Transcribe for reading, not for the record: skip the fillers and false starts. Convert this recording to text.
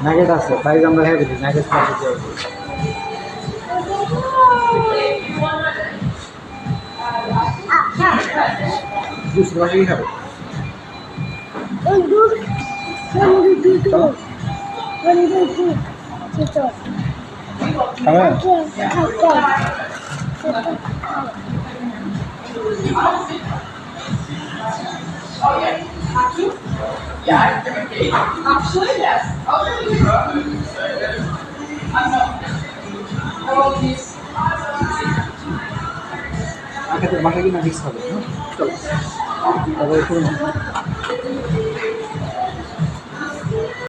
Nugget আছে price আমরা হ্যাঁ বলি নাগেট আছে জুস বাকি কি খাবে Absolutely, yes. বাকি না ফিক্স হবে চলো তারপরে